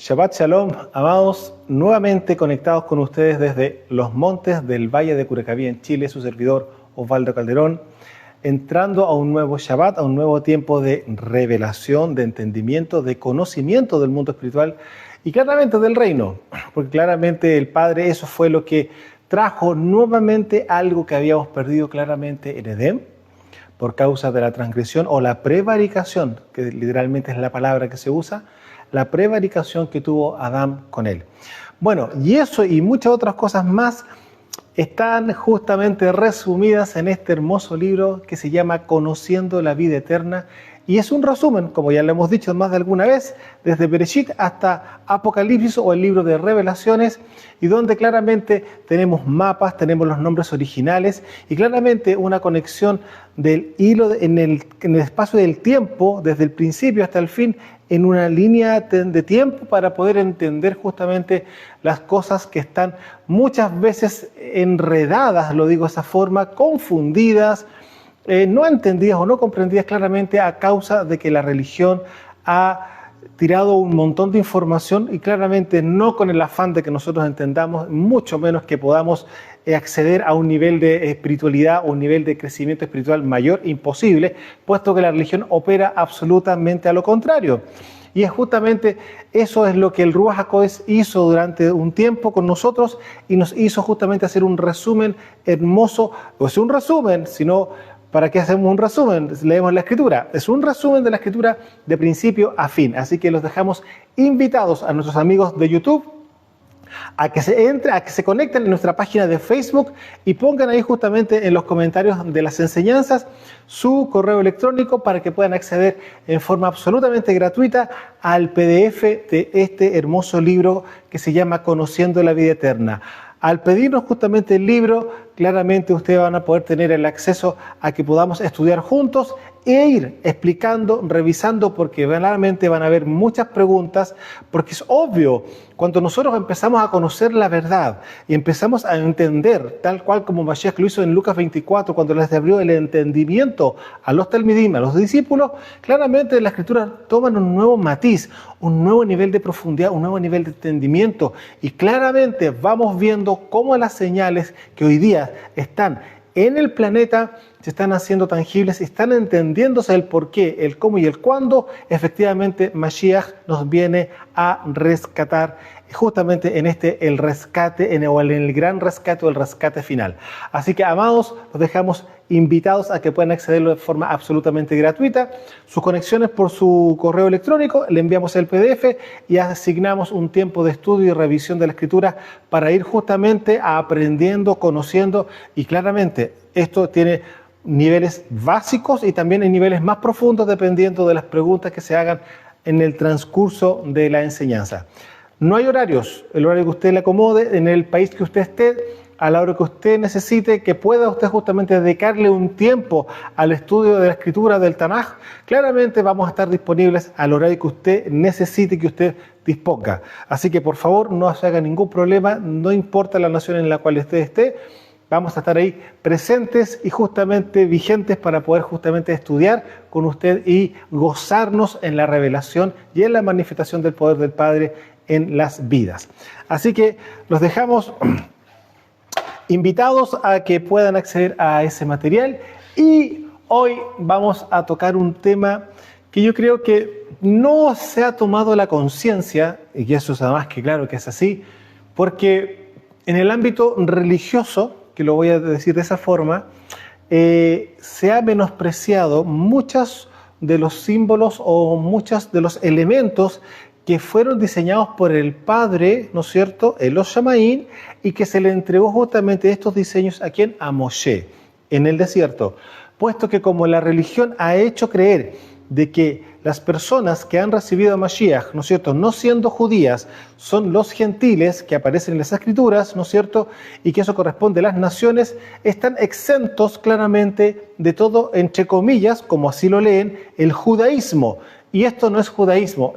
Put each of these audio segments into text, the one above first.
Shabbat Shalom, amados, nuevamente conectados con ustedes desde los montes del Valle de Curacaví en Chile, su servidor Osvaldo Calderón, entrando a un nuevo Shabbat, a un nuevo tiempo de revelación, de entendimiento, de conocimiento del mundo espiritual y claramente del reino, porque claramente el Padre eso fue lo que trajo nuevamente algo que habíamos perdido claramente en Edén por causa de la transgresión o la prevaricación, que literalmente es la palabra que se usa, la prevaricación que tuvo Adán con él. Bueno, y eso y muchas otras cosas más están justamente resumidas en este hermoso libro que se llama Conociendo la Vida Eterna, y es un resumen, como ya lo hemos dicho más de alguna vez, desde Bereshit hasta Apocalipsis o el libro de Revelaciones, y donde claramente tenemos mapas, tenemos los nombres originales y claramente una conexión del hilo en el espacio del tiempo, desde el principio hasta el fin, en una línea de tiempo para poder entender justamente las cosas que están muchas veces enredadas, lo digo de esa forma, confundidas, no entendidas o no comprendidas claramente a causa de que la religión ha tirado un montón de información y claramente no con el afán de que nosotros entendamos, mucho menos que podamos acceder a un nivel de espiritualidad o un nivel de crecimiento espiritual mayor, imposible, puesto que la religión opera absolutamente a lo contrario. Y es justamente eso es lo que el Ruach HaKodesh hizo durante un tiempo con nosotros y nos hizo justamente hacer un resumen hermoso, no es un resumen, sino ¿para qué hacemos un resumen? Leemos la Escritura. Es un resumen de la Escritura de principio a fin. Así que los dejamos invitados a nuestros amigos de YouTube a que se conecten en nuestra página de Facebook y pongan ahí justamente en los comentarios de las enseñanzas su correo electrónico para que puedan acceder en forma absolutamente gratuita al PDF de este hermoso libro que se llama Conociendo la Vida Eterna. Al pedirnos justamente el libro, claramente ustedes van a poder tener el acceso a que podamos estudiar juntos e ir explicando, revisando, porque realmente van a haber muchas preguntas, porque es obvio, cuando nosotros empezamos a conocer la verdad y empezamos a entender, tal cual como Mashiach lo hizo en Lucas 24, cuando les abrió el entendimiento a los talmidim, a los discípulos, claramente las escrituras toman un nuevo matiz, un nuevo nivel de profundidad, un nuevo nivel de entendimiento, y claramente vamos viendo cómo las señales que hoy día están en el planeta se están haciendo tangibles, están entendiéndose el por qué, el cómo y el cuándo. Efectivamente, Mashiach nos viene a rescatar justamente en el rescate, en el gran rescate o el rescate final. Así que, amados, los dejamos invitados a que puedan accederlo de forma absolutamente gratuita. Sus conexiones por su correo electrónico, le enviamos el PDF y asignamos un tiempo de estudio y revisión de la Escritura para ir justamente aprendiendo, conociendo, y claramente esto tiene niveles básicos y también en niveles más profundos dependiendo de las preguntas que se hagan en el transcurso de la enseñanza. No hay horarios, el horario que usted le acomode en el país que usted esté, a la hora que usted necesite, que pueda usted justamente dedicarle un tiempo al estudio de la Escritura del Tanaj. Claramente vamos a estar disponibles al horario que usted necesite, que usted disponga. Así que por favor no se haga ningún problema, no importa la nación en la cual usted esté, vamos a estar ahí presentes y justamente vigentes para poder justamente estudiar con usted y gozarnos en la revelación y en la manifestación del poder del Padre en las vidas. Así que los dejamos invitados a que puedan acceder a ese material, y hoy vamos a tocar un tema que yo creo que no se ha tomado la conciencia, y eso es además que claro que es así, porque en el ámbito religioso, que lo voy a decir de esa forma, se ha menospreciado muchos de los símbolos o muchos de los elementos que fueron diseñados por el Padre, ¿no es cierto?, en los Shamaín, y que se le entregó justamente estos diseños a ¿quién? A Moshe, en el desierto. Puesto que como la religión ha hecho creer de que las personas que han recibido a Mashiach, ¿no es cierto?, no siendo judías, son los gentiles que aparecen en las Escrituras, ¿no es cierto?, y que eso corresponde a las naciones, están exentos claramente de todo, entre comillas, como así lo leen, el judaísmo. Y esto no es judaísmo.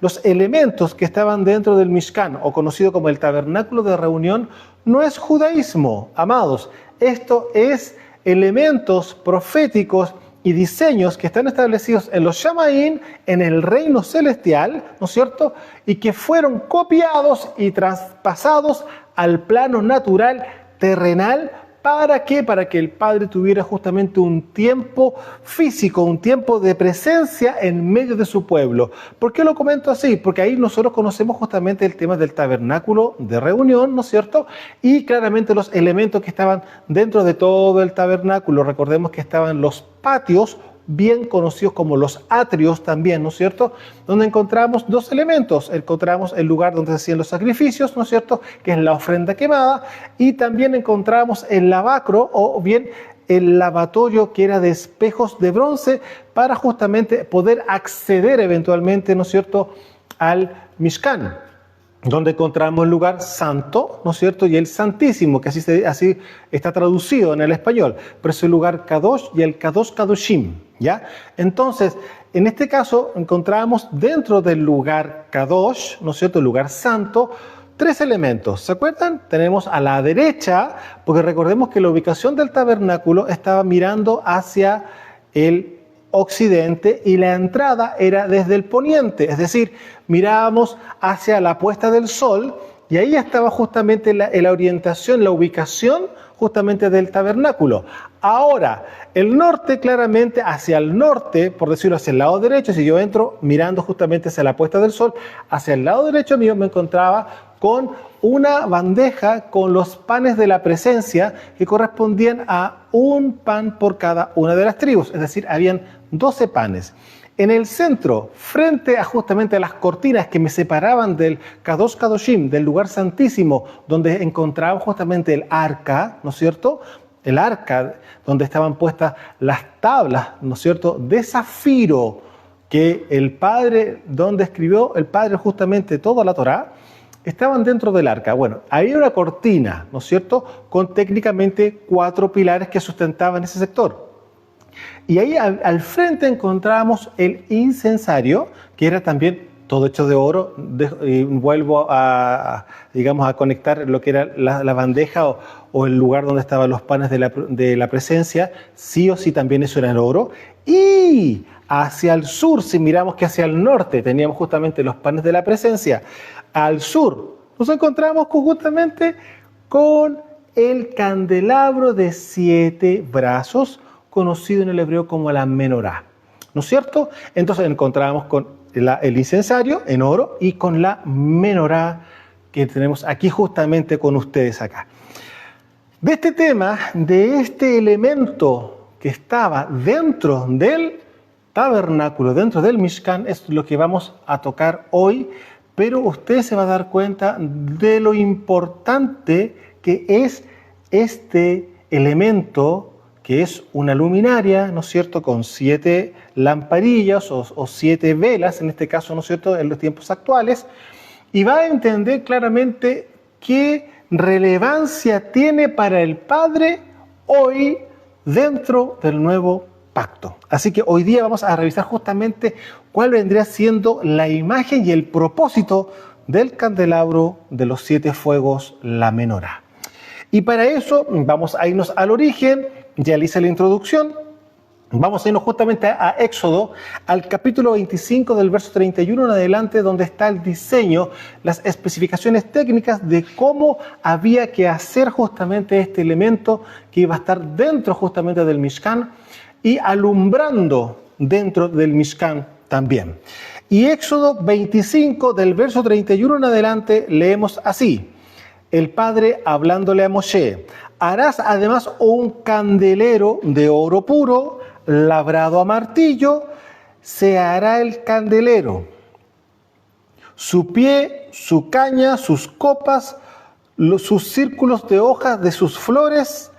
Los elementos que estaban dentro del Mishkan, o conocido como el tabernáculo de reunión, no es judaísmo, amados. Esto es elementos proféticos y diseños que están establecidos en los Shamaín, en el reino celestial, ¿no es cierto? Y que fueron copiados y traspasados al plano natural, terrenal. ¿Para qué? Para que el Padre tuviera justamente un tiempo físico, un tiempo de presencia en medio de su pueblo. ¿Por qué lo comento así? Porque ahí nosotros conocemos justamente el tema del tabernáculo de reunión, ¿no es cierto? Y claramente los elementos que estaban dentro de todo el tabernáculo. Recordemos que estaban los patios, bien conocidos como los atrios también, ¿no es cierto? Donde encontramos dos elementos. Encontramos el lugar donde se hacían los sacrificios, ¿no es cierto? Que es la ofrenda quemada. Y también encontramos el lavacro, o bien el lavatorio que era de espejos de bronce, para justamente poder acceder eventualmente, ¿no es cierto?, al Mishkan, donde encontramos el lugar santo, ¿no es cierto?, y el santísimo, que así está traducido en el español, pero es el lugar Kadosh y el Kadosh Kadoshim, ¿ya? Entonces, en este caso, encontramos dentro del lugar Kadosh, ¿no es cierto?, el lugar santo, tres elementos. ¿Se acuerdan? Tenemos a la derecha, porque recordemos que la ubicación del tabernáculo estaba mirando hacia el occidente y la entrada era desde el poniente, es decir, mirábamos hacia la puesta del sol y ahí estaba justamente la orientación, la ubicación justamente del tabernáculo. Ahora, el norte, claramente hacia el norte, por decirlo, hacia el lado derecho, si yo entro mirando justamente hacia la puesta del sol, hacia el lado derecho mío me encontraba con una bandeja con los panes de la presencia que correspondían a un pan por cada una de las tribus, es decir, habían 12 panes. En el centro, frente a justamente a las cortinas que me separaban del Kadosh Kadoshim, del lugar santísimo, donde encontraba justamente el arca, ¿no es cierto?, el arca donde estaban puestas las tablas, ¿no es cierto?, de zafiro, que el Padre, donde escribió el Padre justamente toda la Torá, estaban dentro del arca. Bueno, había una cortina, ¿no es cierto?, con técnicamente 4 pilares que sustentaban ese sector. Y ahí al frente encontramos el incensario, que era también todo hecho de oro. Y vuelvo digamos, a conectar lo que era la bandeja o el lugar donde estaban los panes de la presencia. Sí o sí también eso era el oro. Y hacia el sur, si miramos que hacia el norte teníamos justamente los panes de la presencia, al sur nos encontramos justamente con el candelabro de 7 brazos, conocido en el hebreo como la menorá, ¿no es cierto? Entonces encontramos con el incensario en oro y con la menorá que tenemos aquí justamente con ustedes acá. De este tema, de este elemento que estaba dentro del tabernáculo, dentro del Mishkan, es lo que vamos a tocar hoy, pero usted se va a dar cuenta de lo importante que es este elemento, que es una luminaria, ¿no es cierto?, con 7 lamparillas o 7 velas, en este caso, ¿no es cierto?, en los tiempos actuales, y va a entender claramente qué relevancia tiene para el Padre hoy dentro del nuevo pacto. Así que hoy día vamos a revisar justamente cuál vendría siendo la imagen y el propósito del candelabro de los 7 fuegos, la menorá. Y para eso vamos a irnos al origen. Ya le hice la introducción. Vamos a irnos justamente a Éxodo, al capítulo 25 del verso 31 en adelante, donde está el diseño, las especificaciones técnicas de cómo había que hacer justamente este elemento que iba a estar dentro justamente del Mishkan y alumbrando dentro del Mishkan también. Y Éxodo 25 del verso 31 en adelante leemos así: el Padre hablándole a Moshe: harás además un candelero de oro puro, labrado a martillo, se hará el candelero. Su pie, su caña, sus copas, sus círculos de hojas de sus flores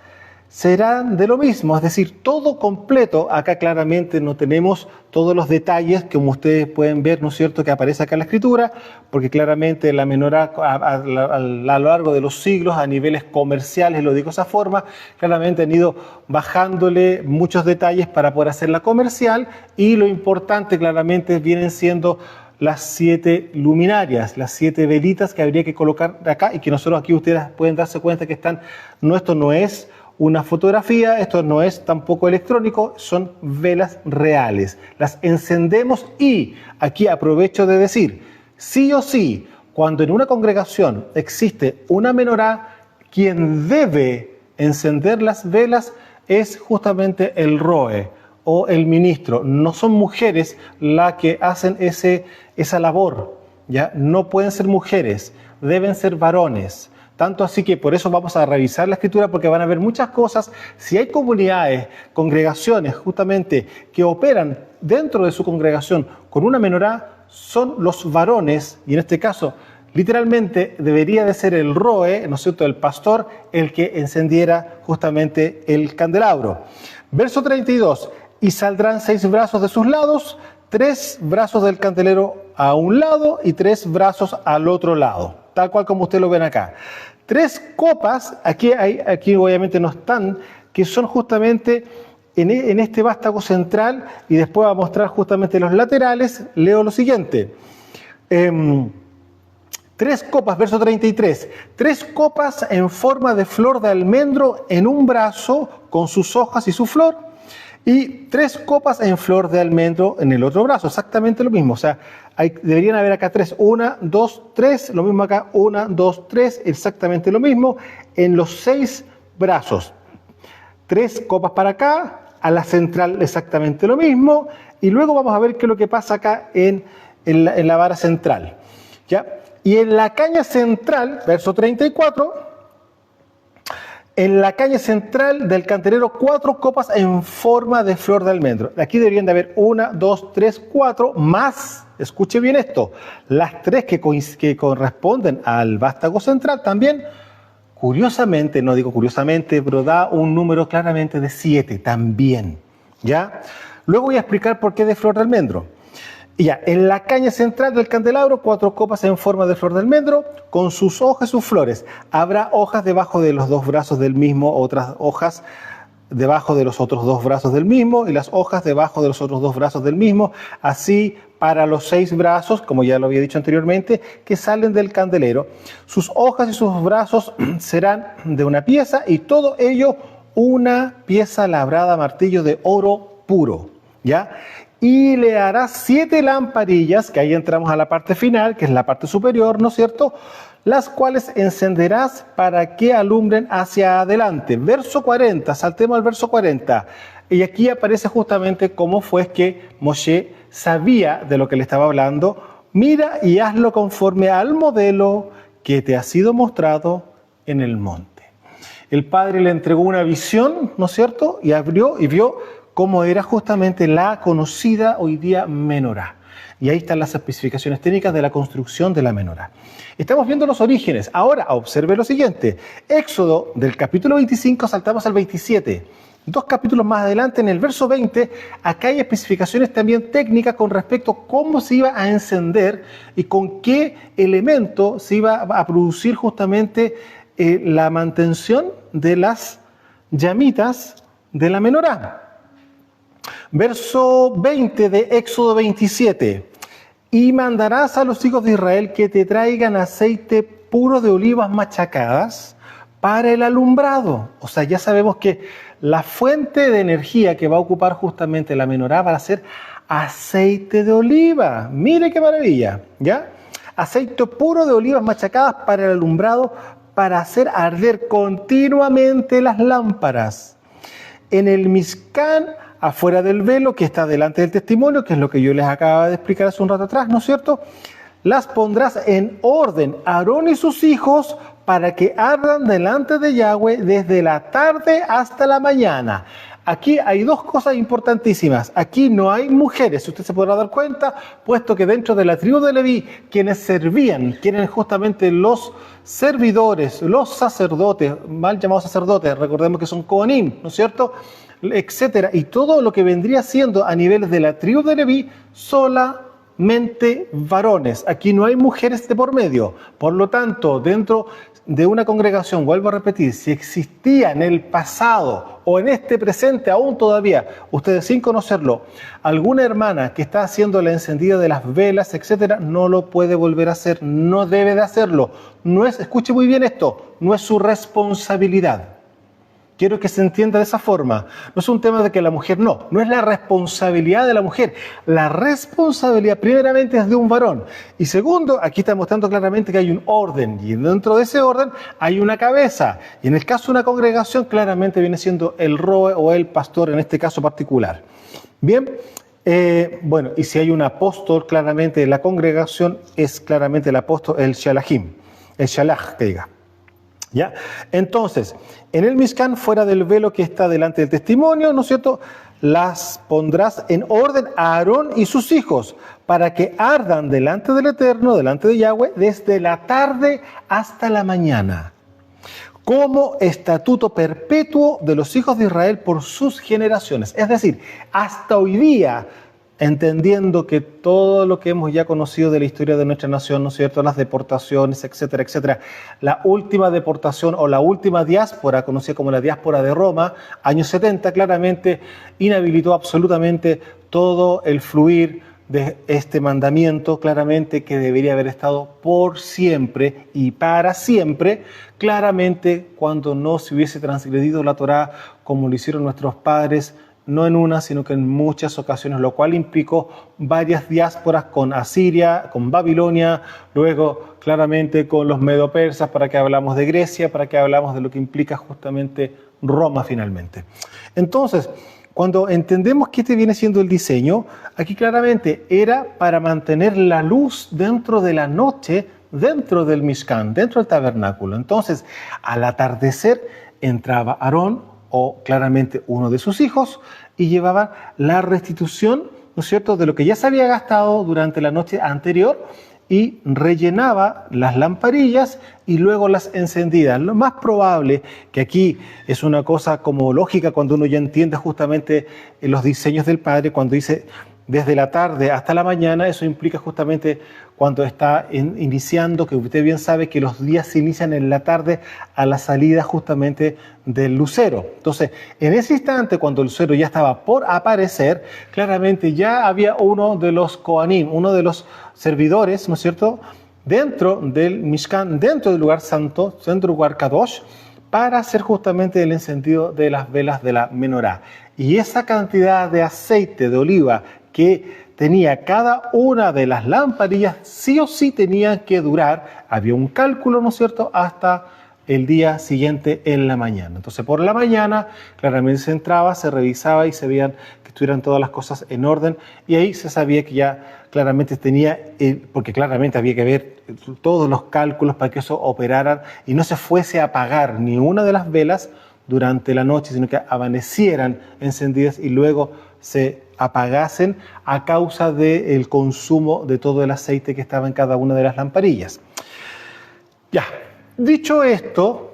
serán de lo mismo, es decir, todo completo. Acá claramente no tenemos todos los detalles, como ustedes pueden ver, ¿no es cierto?, que aparece acá en la escritura, porque claramente la menorá a lo largo de los siglos, a niveles comerciales, lo digo de esa forma, claramente han ido bajándole muchos detalles para poder hacerla comercial, y lo importante claramente vienen siendo las 7 luminarias, las 7 velitas que habría que colocar acá, y que nosotros aquí ustedes pueden darse cuenta que están, no, esto no es una fotografía, esto no es tampoco electrónico, son velas reales. Las encendemos y aquí aprovecho de decir, sí o sí, cuando en una congregación existe una menorá, quien debe encender las velas es justamente el roe o el ministro. No son mujeres las que hacen esa labor, ¿ya? No pueden ser mujeres, deben ser varones. Tanto así que por eso vamos a revisar la escritura, porque van a ver muchas cosas. Si hay comunidades, congregaciones justamente que operan dentro de su congregación con una menorá, son los varones, y en este caso literalmente debería de ser el roe, ¿no es cierto?, el pastor, el que encendiera justamente el candelabro. Verso 32, y saldrán 6 brazos de sus lados, 3 brazos del candelero a un lado y 3 brazos al otro lado, tal cual como ustedes lo ven acá. 3 copas, aquí obviamente no están, que son justamente en este vástago central, y después va a mostrar justamente los laterales. Leo lo siguiente. 3 copas, verso 33. 3 copas en forma de flor de almendro en un brazo con sus hojas y su flor, y 3 copas en flor de almendro en el otro brazo, exactamente lo mismo. O sea, deberían haber acá 3, 1, 2, 3, lo mismo acá, 1, 2, 3, exactamente lo mismo en los 6 brazos. 3 copas para acá, a la central exactamente lo mismo, y luego vamos a ver qué es lo que pasa acá en la vara central, ¿ya? Y en la caña central, verso 34, en la caña central del candelero 4 copas en forma de flor de almendro. Aquí deberían de haber 1, 2, 3, 4, más, escuche bien esto, las 3 que corresponden al vástago central también, curiosamente, no digo curiosamente, pero da un número claramente de 7 también, ¿ya? Luego voy a explicar por qué de flor de almendro. Y ya, en la caña central del candelabro, 4 copas en forma de flor de almendro, con sus hojas y sus flores. Habrá hojas debajo de los 2 brazos del mismo, otras hojas debajo de los otros 2 brazos del mismo, y las hojas debajo de los otros 2 brazos del mismo. Así para los 6 brazos, como ya lo había dicho anteriormente, que salen del candelero. Sus hojas y sus brazos serán de una pieza, y todo ello una pieza labrada a martillo de oro puro, ¿ya? Y le harás 7 lamparillas, que ahí entramos a la parte final, que es la parte superior, ¿no es cierto?, las cuales encenderás para que alumbren hacia adelante. Verso 40, saltemos al verso 40. Y aquí aparece justamente cómo fue que Moshe sabía de lo que le estaba hablando. Mira y hazlo conforme al modelo que te ha sido mostrado en el monte. El Padre le entregó una visión, ¿no es cierto?, y abrió y vio cómo era justamente la conocida hoy día menorá. Y ahí están las especificaciones técnicas de la construcción de la menorá. Estamos viendo los orígenes. Ahora observe lo siguiente. Éxodo del capítulo 25, saltamos al 27. 2 capítulos más adelante, en el verso 20, acá hay especificaciones también técnicas con respecto a cómo se iba a encender y con qué elemento se iba a producir justamente la mantención de las llamitas de la menorá. Verso 20 de Éxodo 27. Y mandarás a los hijos de Israel que te traigan aceite puro de olivas machacadas para el alumbrado. O sea, ya sabemos que la fuente de energía que va a ocupar justamente la menorá va a ser aceite de oliva. Mire qué maravilla, ¿ya? Aceite puro de olivas machacadas para el alumbrado, para hacer arder continuamente las lámparas. En el Mizcán, afuera del velo que está delante del testimonio, que es lo que yo les acababa de explicar hace un rato atrás, ¿no es cierto?, las pondrás en orden, Aarón y sus hijos, para que ardan delante de Yahweh desde la tarde hasta la mañana. Aquí hay 2 cosas importantísimas. Aquí no hay mujeres, usted se podrá dar cuenta, puesto que dentro de la tribu de Leví, quienes servían, quienes justamente los servidores, los sacerdotes, mal llamados sacerdotes, recordemos que son Kohanim, ¿no es cierto?, etcétera, y todo lo que vendría siendo a nivel de la tribu de Leví, solamente varones. Aquí no hay mujeres de por medio. Por lo tanto, dentro de una congregación, vuelvo a repetir, si existía en el pasado o en este presente aún todavía, ustedes sin conocerlo, alguna hermana que está haciendo la encendida de las velas, etcétera, no lo puede volver a hacer, no debe de hacerlo. No es, escuche muy bien esto, no es su responsabilidad. Quiero que se entienda de esa forma. No es un tema de que la mujer no es la responsabilidad de la mujer. La responsabilidad primeramente es de un varón. Y segundo, aquí está mostrando claramente que hay un orden y dentro de ese orden hay una cabeza. Y en el caso de una congregación claramente viene siendo el roe o el pastor en este caso particular. Bien, bueno, y si hay un apóstol claramente en la congregación es claramente el apóstol, el shalachim, el shalach que diga. ¿Ya? Entonces, en el Mishkan, fuera del velo que está delante del testimonio, ¿no es cierto?, las pondrás en orden a Aarón y sus hijos, para que ardan delante del Eterno, delante de Yahweh, desde la tarde hasta la mañana, como estatuto perpetuo de los hijos de Israel por sus generaciones. Es decir, hasta hoy día, entendiendo que todo lo que hemos ya conocido de la historia de nuestra nación, ¿no es cierto?, las deportaciones, etcétera, etcétera, la última deportación o la última diáspora, conocida como la diáspora de Roma, años 70, claramente inhabilitó absolutamente todo el fluir de este mandamiento, claramente que debería haber estado por siempre y para siempre, claramente cuando no se hubiese transgredido la Torá como lo hicieron nuestros padres, no en una, sino que en muchas ocasiones, lo cual implicó varias diásporas con Asiria, con Babilonia, luego claramente con los medo-persas, para que hablamos de Grecia, para que hablamos de lo que implica justamente Roma finalmente. Entonces, cuando entendemos que este viene siendo el diseño, aquí claramente era para mantener la luz dentro de la noche, dentro del Mishkan, dentro del tabernáculo. Entonces, al atardecer entraba Aarón, o claramente uno de sus hijos, y llevaba la restitución, ¿no es cierto?, de lo que ya se había gastado durante la noche anterior, y rellenaba las lamparillas y luego las encendía. Lo más probable, que aquí es una cosa como lógica cuando uno ya entiende justamente los diseños del Padre, cuando dice desde la tarde hasta la mañana, eso implica justamente cuando está iniciando, que usted bien sabe que los días se inician en la tarde a la salida justamente del lucero. Entonces, en ese instante, cuando el lucero ya estaba por aparecer, claramente ya había uno de los Kohanim, uno de los servidores, ¿no es cierto?, dentro del Mishkan, dentro del lugar santo, dentro del lugar Kadosh, para hacer justamente el encendido de las velas de la menorá. Y esa cantidad de aceite de oliva que tenía cada una de las lamparillas, sí o sí tenía que durar, había un cálculo, ¿no es cierto?, hasta el día siguiente en la mañana. Entonces, por la mañana, claramente se entraba, se revisaba y se veían que estuvieran todas las cosas en orden, y ahí se sabía que ya claramente tenía, porque claramente había que ver todos los cálculos para que eso operaran y no se fuese a apagar ni una de las velas durante la noche, sino que amanecieran encendidas y luego se apagasen a causa del consumo de todo el aceite que estaba en cada una de las lamparillas. Ya, dicho esto,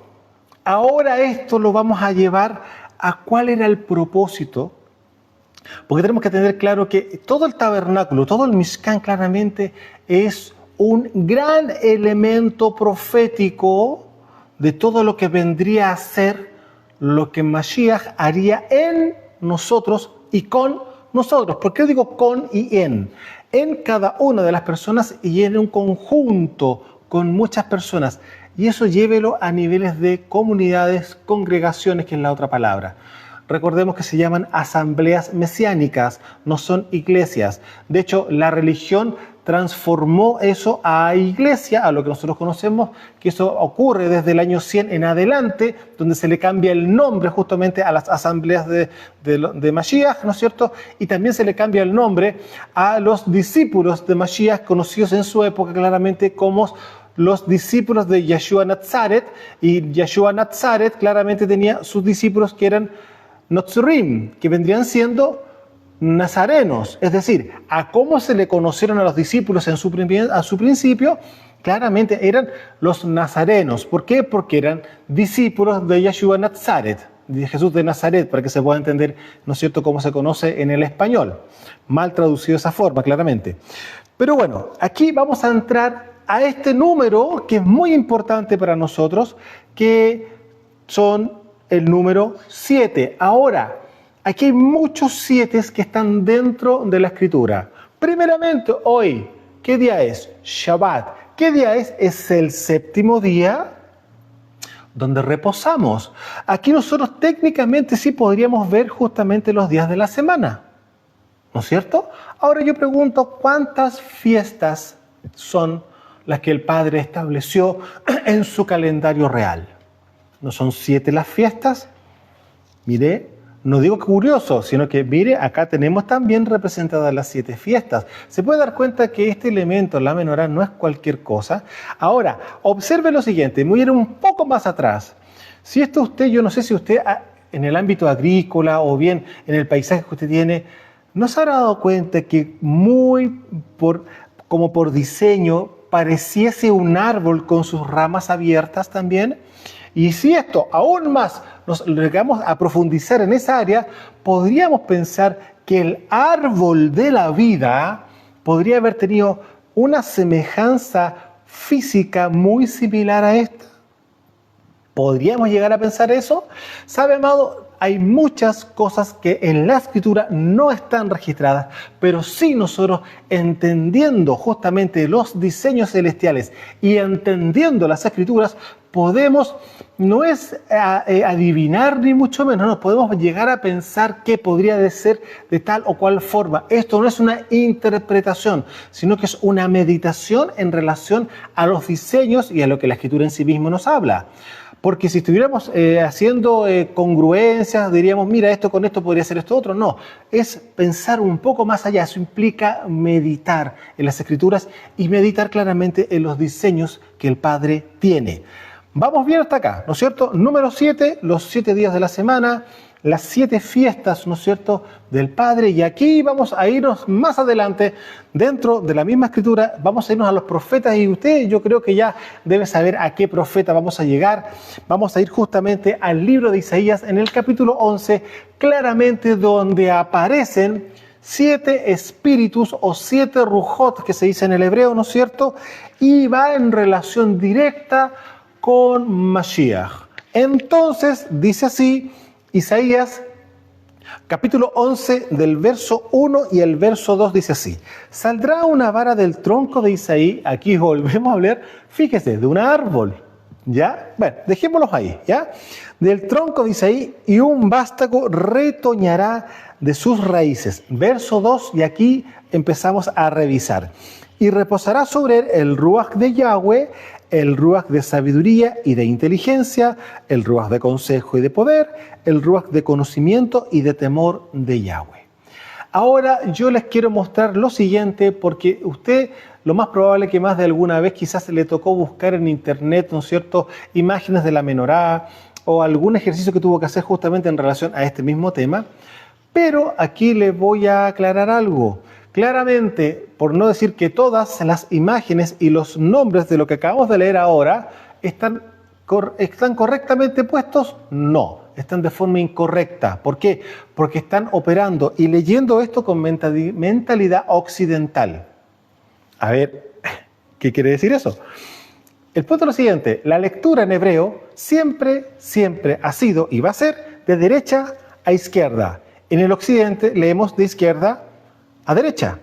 ahora esto lo vamos a llevar a cuál era el propósito, porque tenemos que tener claro que todo el tabernáculo, todo el Mishkan claramente es un gran elemento profético de todo lo que vendría a ser lo que Mashiach haría en nosotros y con nosotros. ¿Por qué digo con y en? En cada una de las personas y en un conjunto con muchas personas. Y eso llévelo a niveles de comunidades, congregaciones, que es la otra palabra. Recordemos que se llaman asambleas mesiánicas, no son iglesias. De hecho, la religión transformó eso a iglesia, a lo que nosotros conocemos, que eso ocurre desde el año 100 en adelante, donde se le cambia el nombre justamente a las asambleas de Mashiach, ¿no es cierto? Y también se le cambia el nombre a los discípulos de Mashiach, conocidos en su época claramente como los discípulos de Yeshua Nazaret, y Yeshua Nazaret claramente tenía sus discípulos que eran Notzurim, que vendrían siendo nazarenos, es decir, a cómo se le conocieron a los discípulos a su principio, claramente eran los nazarenos. ¿Por qué? Porque eran discípulos de Yeshua Nazaret, de Jesús de Nazaret, para que se pueda entender, ¿no es cierto?, cómo se conoce en el español. Mal traducido de esa forma, claramente. Pero bueno, aquí vamos a entrar a este número que es muy importante para nosotros, que son el número 7. Ahora, aquí hay muchos 7 que están dentro de la escritura. Primeramente, hoy, ¿qué día es? Shabbat. ¿Qué día es? Es el séptimo día. donde reposamos. Aquí nosotros técnicamente sí podríamos ver justamente los días de la semana, ¿no es cierto? Ahora yo pregunto, ¿cuántas fiestas son las que el Padre estableció en su calendario real? ¿No son 7 las fiestas? Mire, no digo que curioso, sino que mire, acá tenemos también representadas las 7 fiestas. Se puede dar cuenta que este elemento, la menorá, no es cualquier cosa. Ahora, observe lo siguiente, voy a ir un poco más atrás. Si esto usted, yo no sé si usted en el ámbito agrícola o bien en el paisaje que usted tiene, ¿no se habrá dado cuenta que como por diseño pareciese un árbol con sus ramas abiertas también? Y si esto aún más nos llegamos a profundizar en esa área, podríamos pensar que el árbol de la vida podría haber tenido una semejanza física muy similar a esta. ¿Podríamos llegar a pensar eso? ¿Sabe, amado? Hay muchas cosas que en la Escritura no están registradas, pero sí nosotros, entendiendo justamente los diseños celestiales y entendiendo las Escrituras, podemos, no es adivinar ni mucho menos, no, podemos llegar a pensar que podría de ser de tal o cual forma. Esto no es una interpretación, sino que es una meditación en relación a los diseños y a lo que la Escritura en sí mismo nos habla. Porque si estuviéramos haciendo congruencias, diríamos, mira, esto con esto podría ser esto otro. No, es pensar un poco más allá. Eso implica meditar en las Escrituras y meditar claramente en los diseños que el Padre tiene. Vamos bien hasta acá, ¿no es cierto? Número 7, los 7 días de la semana, las 7 fiestas, ¿no es cierto?, del Padre. Y aquí vamos a irnos más adelante, dentro de la misma Escritura, vamos a irnos a los profetas. Y usted, yo creo que ya debe saber a qué profeta vamos a llegar. Vamos a ir justamente al libro de Isaías, en el capítulo 11, claramente donde aparecen 7 espíritus o 7 rujot, que se dice en el hebreo, ¿no es cierto? Y va en relación directa con Mashiach. Entonces, dice así, Isaías, capítulo 11, del verso 1 y el verso 2, dice así: saldrá una vara del tronco de Isaí. Aquí volvemos a hablar, fíjese, de un árbol, ¿ya? Bueno, dejémoslos ahí, ¿ya? Del tronco de Isaí, y un vástago retoñará de sus raíces. Verso 2, y aquí empezamos a revisar. Y reposará sobre él el ruaj de Yahweh, el ruaj de sabiduría y de inteligencia, el ruaj de consejo y de poder, el ruaj de conocimiento y de temor de Yahweh. Ahora yo les quiero mostrar lo siguiente, porque usted, lo más probable que más de alguna vez quizás se le tocó buscar en internet, ¿no es cierto?, imágenes de la menorá o algún ejercicio que tuvo que hacer justamente en relación a este mismo tema. Pero aquí les voy a aclarar algo. Claramente, por no decir que todas las imágenes y los nombres de lo que acabamos de leer ahora están correctamente puestos, no, están de forma incorrecta. ¿Por qué? Porque están operando y leyendo esto con mentalidad occidental. A ver, ¿qué quiere decir eso? El punto es lo siguiente: la lectura en hebreo siempre ha sido y va a ser de derecha a izquierda. En el occidente leemos de izquierda a derecha.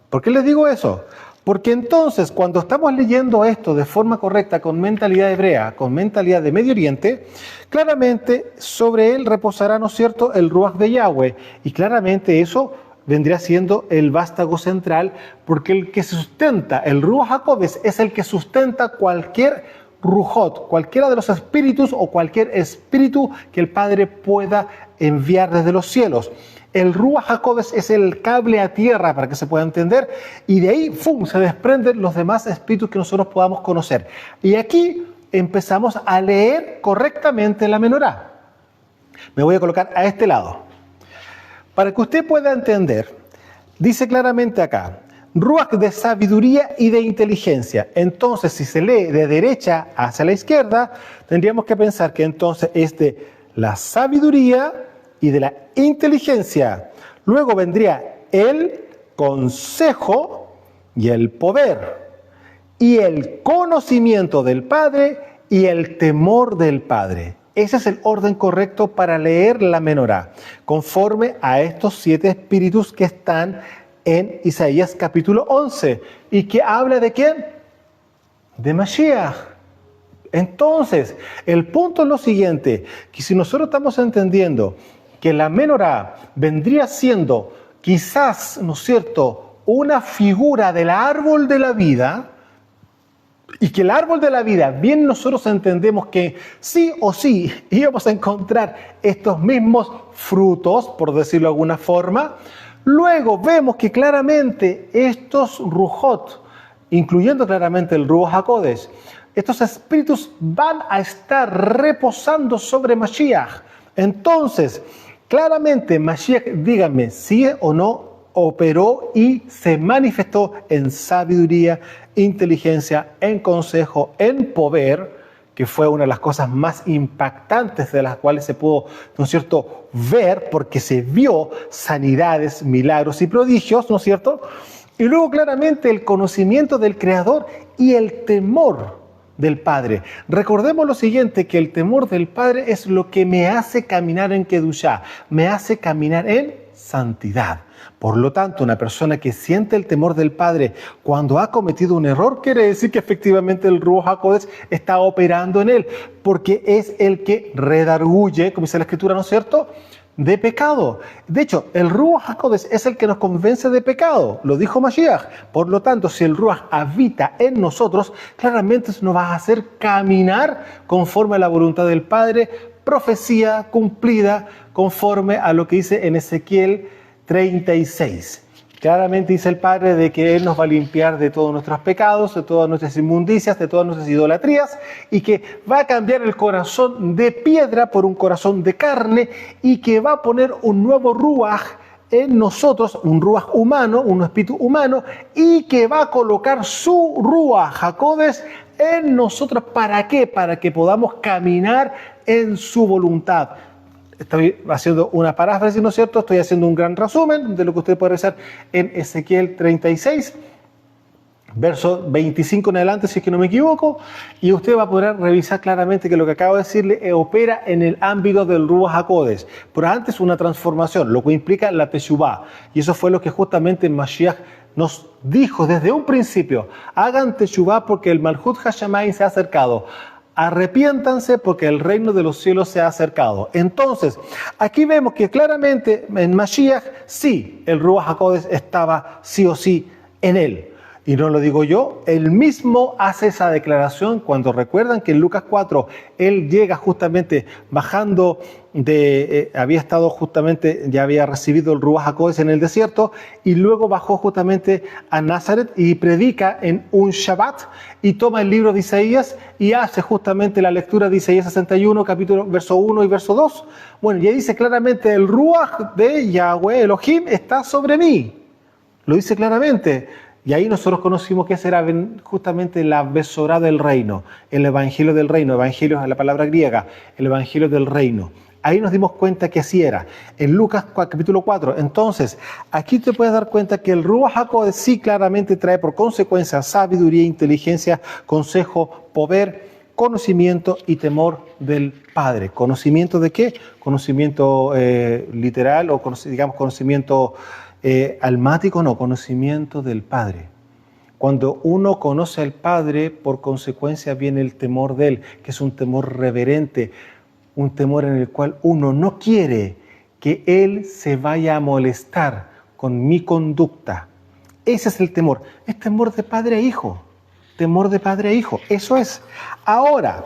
¿Por qué les digo eso? Porque entonces, cuando estamos leyendo esto de forma correcta, con mentalidad hebrea, con mentalidad de Medio Oriente, claramente sobre él reposará, ¿no es cierto?, el ruaj de Yahweh. Y claramente eso vendría siendo el vástago central, porque el que sustenta, el ruaj HaKodesh, es el que sustenta cualquier rujot, cualquiera de los espíritus o cualquier espíritu que el Padre pueda enviar desde los cielos. El Ruach HaKodesh es el cable a tierra, para que se pueda entender, y de ahí ¡fum!, se desprenden los demás espíritus que nosotros podamos conocer. Y aquí empezamos a leer correctamente la menorá. Me voy a colocar a este lado. Para que usted pueda entender, dice claramente acá: Ruach de sabiduría y de inteligencia. Entonces, si se lee de derecha hacia la izquierda, tendríamos que pensar que entonces es de la sabiduría y de la inteligencia. Luego vendría el consejo y el poder, y el conocimiento del Padre y el temor del Padre. Ese es el orden correcto para leer la menorá, conforme a estos 7 espíritus que están en Isaías capítulo 11. ¿Y que habla de quién? De Mashiach. Entonces, el punto es lo siguiente, que si nosotros estamos entendiendo que la menorá vendría siendo quizás, ¿no es cierto?, una figura del árbol de la vida, y que el árbol de la vida, bien nosotros entendemos que sí o sí íbamos a encontrar estos mismos frutos, por decirlo de alguna forma, luego vemos que claramente estos rujot, incluyendo claramente el Ruach HaKodesh, estos espíritus van a estar reposando sobre Mashiach. Entonces, claramente Mashiach, díganme, sí o no, operó y se manifestó en sabiduría, inteligencia, en consejo, en poder, que fue una de las cosas más impactantes de las cuales se pudo, ¿no es cierto?, ver, porque se vio sanidades, milagros y prodigios, ¿no es cierto? Y luego claramente el conocimiento del Creador y el temor del Padre. Recordemos lo siguiente, que el temor del Padre es lo que me hace caminar en Kedushá, me hace caminar en santidad. Por lo tanto, una persona que siente el temor del Padre cuando ha cometido un error, quiere decir que efectivamente el Ruach HaKodesh está operando en él, porque es el que redarguye, como dice la Escritura, ¿no es cierto?, de pecado. De hecho, el Ruach HaKodesh es el que nos convence de pecado, lo dijo Mashiach. Por lo tanto, si el Ruach habita en nosotros, claramente eso nos va a hacer caminar conforme a la voluntad del Padre, profecía cumplida conforme a lo que dice en Ezequiel 36. Claramente dice el Padre de que Él nos va a limpiar de todos nuestros pecados, de todas nuestras inmundicias, de todas nuestras idolatrías, y que va a cambiar el corazón de piedra por un corazón de carne, y que va a poner un nuevo ruaj en nosotros, un ruaj humano, un espíritu humano, y que va a colocar su ruaj HaKodesh en nosotros. ¿Para qué? Para que podamos caminar en su voluntad. Estoy haciendo una paráfrasis, ¿no es cierto? Estoy haciendo un gran resumen de lo que usted puede rezar en Ezequiel 36, verso 25 en adelante, si es que no me equivoco, y usted va a poder revisar claramente que lo que acabo de decirle opera en el ámbito del Ruach HaKodesh. Pero antes una transformación, lo que implica la Teshuvá. Y eso fue lo que justamente Mashiach nos dijo desde un principio. Hagan Teshuvá porque el Malhut Hashamayim se ha acercado. Arrepiéntanse porque el reino de los cielos se ha acercado. Entonces, aquí vemos que claramente en Mashiach, sí, el Ruach HaKodesh estaba sí o sí en él. Y no lo digo yo, él mismo hace esa declaración cuando recuerdan que en Lucas 4, él llega justamente bajando había estado justamente, ya había recibido el Ruach HaKodesh en el desierto, y luego bajó justamente a Nazaret y predica en un Shabbat, y toma el libro de Isaías y hace justamente la lectura de Isaías 61, capítulo, verso 1 y verso 2. Bueno, ya dice claramente, el Ruach de Yahweh Elohim está sobre mí. Lo dice claramente. Y ahí nosotros conocimos que esa era justamente la Besorá del reino, el evangelio del reino. Evangelio es la palabra griega, el evangelio del reino. Ahí nos dimos cuenta que así era. En Lucas capítulo 4. Entonces, aquí te puedes dar cuenta que el Ruach HaKodesh sí claramente trae por consecuencia sabiduría, inteligencia, consejo, poder, conocimiento y temor del Padre. ¿Conocimiento de qué? Conocimiento literal o digamos conocimiento almático, no, conocimiento del Padre. Cuando uno conoce al Padre, por consecuencia viene el temor de Él, que es un temor reverente, un temor en el cual uno no quiere que Él se vaya a molestar con mi conducta. Ese es el temor. Es temor de padre e hijo. Temor de padre e hijo. Eso es. Ahora,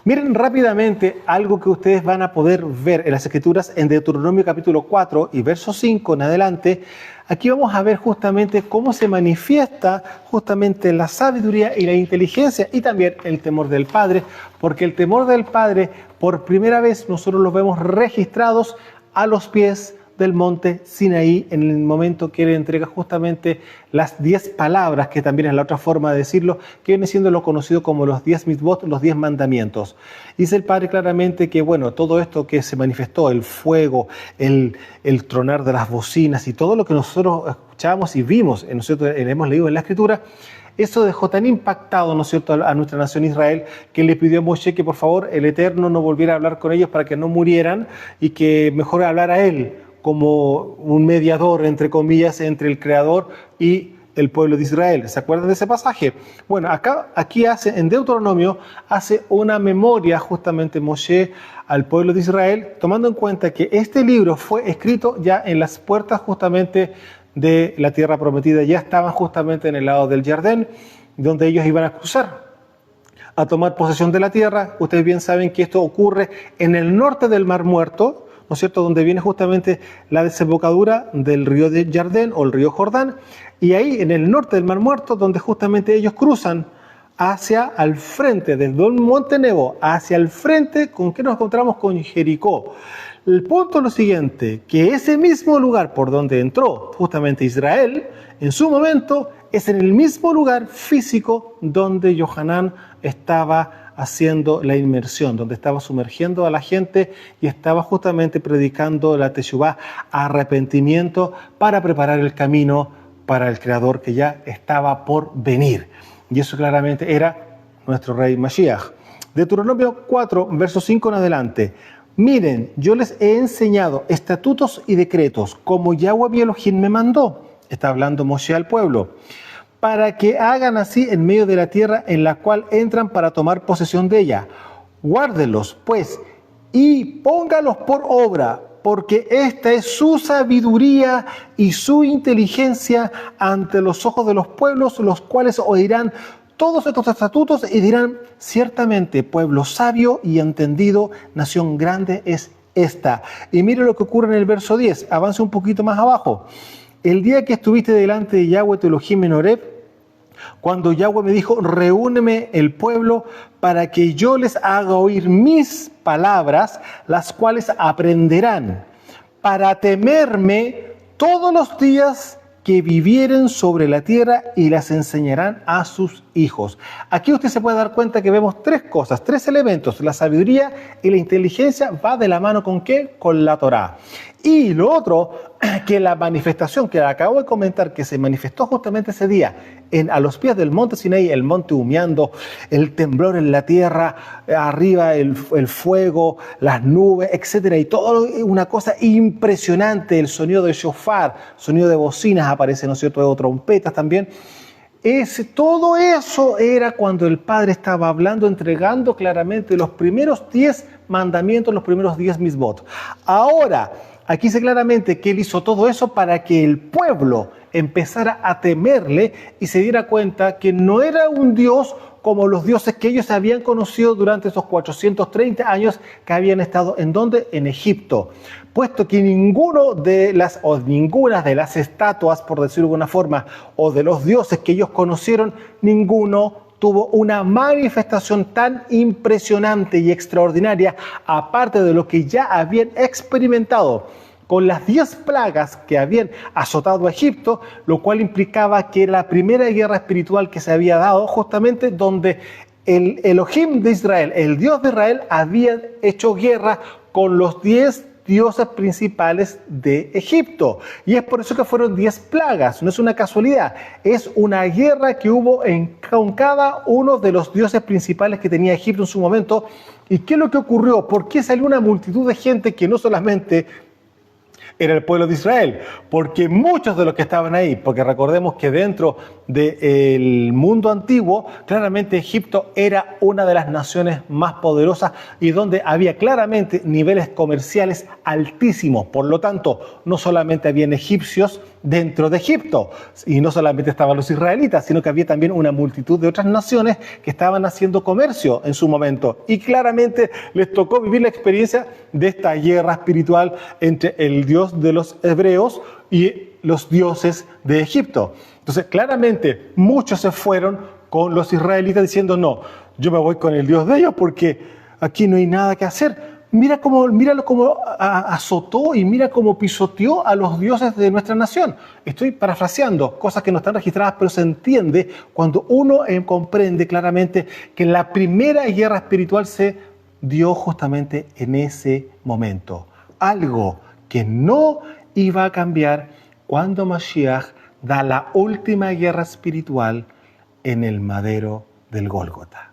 miren rápidamente algo que ustedes van a poder ver en las Escrituras en Deuteronomio capítulo 4 y verso 5 en adelante. Aquí vamos a ver justamente cómo se manifiesta justamente la sabiduría y la inteligencia y también el temor del Padre, porque el temor del Padre por primera vez nosotros lo vemos registrados a los pies del monte Sinaí en el momento que Él entrega justamente las 10 palabras, que también es la otra forma de decirlo, que viene siendo lo conocido como los 10 mitzvot, los 10 mandamientos. Dice el Padre claramente que, bueno, todo esto que se manifestó, el fuego, el tronar de las bocinas y todo lo que nosotros escuchamos y vimos, nosotros hemos leído en la Escritura, eso dejó tan impactado, ¿no es cierto?, a nuestra nación Israel, que le pidió a Moshe que por favor el Eterno no volviera a hablar con ellos para que no murieran y que mejor hablara a Él como un mediador, entre comillas, entre el Creador y el pueblo de Israel. ¿Se acuerdan de ese pasaje? Bueno, aquí en Deuteronomio hace una memoria justamente Moshe al pueblo de Israel, tomando en cuenta que este libro fue escrito ya en las puertas justamente de la tierra prometida, ya estaban justamente en el lado del Jordán, donde ellos iban a cruzar a tomar posesión de la tierra. Ustedes bien saben que esto ocurre en el norte del Mar Muerto, ¿no es cierto?, donde viene justamente la desembocadura del río de Jordán o el río Jordán, y ahí en el norte del Mar Muerto, donde justamente ellos cruzan hacia al frente, desde el Monte Nebo hacia el frente, ¿con qué nos encontramos? Con Jericó. El punto es lo siguiente, que ese mismo lugar por donde entró justamente Israel, en su momento, es en el mismo lugar físico donde Yohanan estaba haciendo la inmersión, donde estaba sumergiendo a la gente y estaba justamente predicando la Teshuvá, arrepentimiento, para preparar el camino para el Creador que ya estaba por venir. Y eso claramente era nuestro rey Mashiach. Deuteronomio 4, verso 5 en adelante. Miren, yo les he enseñado estatutos y decretos, como Yahweh mi Elohim me mandó. Está hablando Moshe al pueblo. Para que hagan así en medio de la tierra en la cual entran para tomar posesión de ella. Guárdenlos, pues, y póngalos por obra, porque esta es su sabiduría y su inteligencia ante los ojos de los pueblos, los cuales oirán todos estos estatutos y dirán: ciertamente, pueblo sabio y entendido, nación grande es esta. Y mire lo que ocurre en el verso 10, avance un poquito más abajo. El día que estuviste delante de Yahweh tu Elohim en Horeb, cuando Yahweh me dijo: reúneme el pueblo para que yo les haga oír mis palabras, las cuales aprenderán, para temerme todos los días que vivieren sobre la tierra, y las enseñarán a sus hijos. Aquí usted se puede dar cuenta que vemos tres cosas, tres elementos. La sabiduría y la inteligencia va de la mano ¿con qué? Con la Torá. Y lo otro, que la manifestación que acabo de comentar, que se manifestó justamente ese día a los pies del monte Sinaí, el monte humeando, el temblor en la tierra, arriba el fuego, las nubes, etcétera, y todo una cosa impresionante, el sonido de shofar, sonido de bocinas aparece, ¿no es cierto?, de trompetas también. Todo eso era cuando el Padre estaba hablando, entregando claramente los primeros 10 mandamientos, los primeros 10 misbot. Ahora, aquí dice claramente que Él hizo todo eso para que el pueblo empezara a temerle y se diera cuenta que no era un Dios como los dioses que ellos habían conocido durante esos 430 años que habían estado ¿en dónde? En Egipto. Puesto que ninguna de las estatuas, por decirlo de alguna forma, o de los dioses que ellos conocieron, ninguno tuvo una manifestación tan impresionante y extraordinaria, aparte de lo que ya habían experimentado con las 10 plagas que habían azotado a Egipto, lo cual implicaba que era la primera guerra espiritual que se había dado, justamente donde el Elohim de Israel, el Dios de Israel, había hecho guerra con los 10 dioses principales de Egipto. Y es por eso que fueron 10 plagas, no es una casualidad, es una guerra que hubo con cada uno de los dioses principales que tenía Egipto en su momento. ¿Y qué es lo que ocurrió? ¿Por qué salió una multitud de gente que no solamente era el pueblo de Israel? Porque muchos de los que estaban ahí, porque recordemos que dentro del mundo antiguo, claramente Egipto era una de las naciones más poderosas y donde había claramente niveles comerciales altísimos. Por lo tanto, no solamente habían egipcios dentro de Egipto, y no solamente estaban los israelitas, sino que había también una multitud de otras naciones que estaban haciendo comercio en su momento. Y claramente les tocó vivir la experiencia de esta guerra espiritual entre el Dios de los hebreos y los dioses de Egipto. Entonces, claramente, muchos se fueron con los israelitas diciendo: no, yo me voy con el Dios de ellos porque aquí no hay nada que hacer. Míralo cómo azotó y mira cómo pisoteó a los dioses de nuestra nación. Estoy parafraseando cosas que no están registradas, pero se entiende cuando uno comprende claramente que la primera guerra espiritual se dio justamente en ese momento. Algo que no iba a cambiar cuando Mashiach da la última guerra espiritual en el madero del Gólgota.